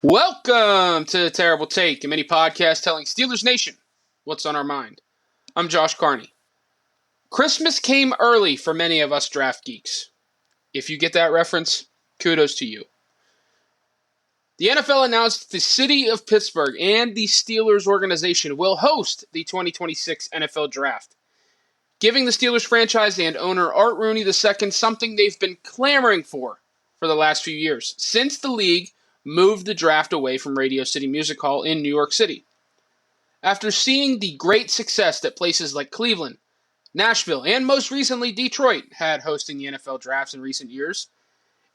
Welcome to the Terrible Take, a mini podcast telling Steelers Nation what's on our mind. I'm Josh Carney. Christmas came early for many of us draft geeks. If you get that reference, kudos to you. The NFL announced the city of Pittsburgh and the Steelers organization will host the 2026 NFL Draft, giving the Steelers franchise and owner Art Rooney II something they've been clamoring for the last few years, since the league moved the draft away from Radio City Music Hall in New York City. After seeing the great success that places like Cleveland, Nashville, and most recently Detroit had hosting the NFL drafts in recent years,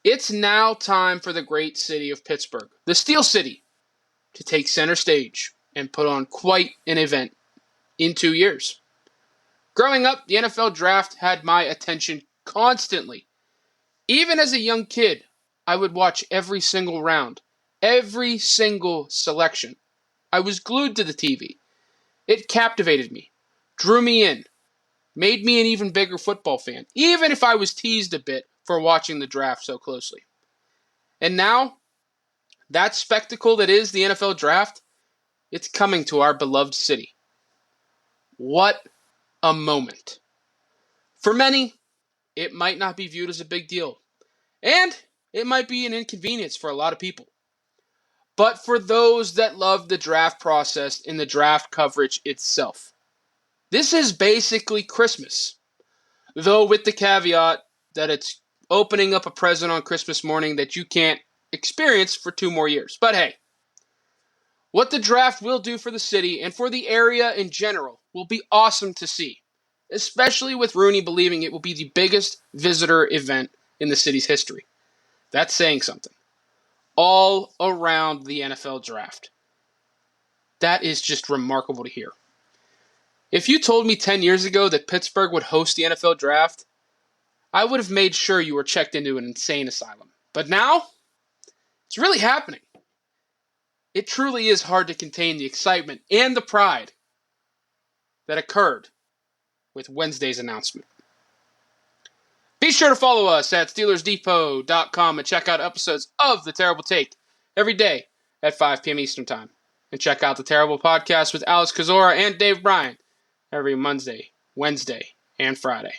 it's now time for the great city of Pittsburgh, the Steel City, to take center stage and put on quite an event in 2 years. Growing up, the NFL draft had my attention constantly. Even as a young kid, I would watch every single round, every single selection. I was glued to the TV. It captivated me, drew me in, made me an even bigger football fan, even if I was teased a bit for watching the draft so closely. And now, that spectacle that is the NFL draft, it's coming to our beloved city. What a moment. For many, it might not be viewed as a big deal. And it might be an inconvenience for a lot of people. But for those that love the draft process and the draft coverage itself, this is basically Christmas. Though with the caveat that it's opening up a present on Christmas morning that you can't experience for 2 more years. But hey, what the draft will do for the city and for the area in general will be awesome to see, especially with Rooney believing it will be the biggest visitor event in the city's history. That's saying something. All around the NFL draft. That is just remarkable to hear. If you told me 10 years ago that Pittsburgh would host the NFL draft, I would have made sure you were checked into an insane asylum. But now, it's really happening. It truly is hard to contain the excitement and the pride that occurred with Wednesday's announcement. Be sure to follow us at SteelersDepot.com and check out episodes of The Terrible Take every day at 5 p.m. Eastern Time. And check out The Terrible Podcast with Alex Kozora and Dave Bryan every Monday, Wednesday, and Friday.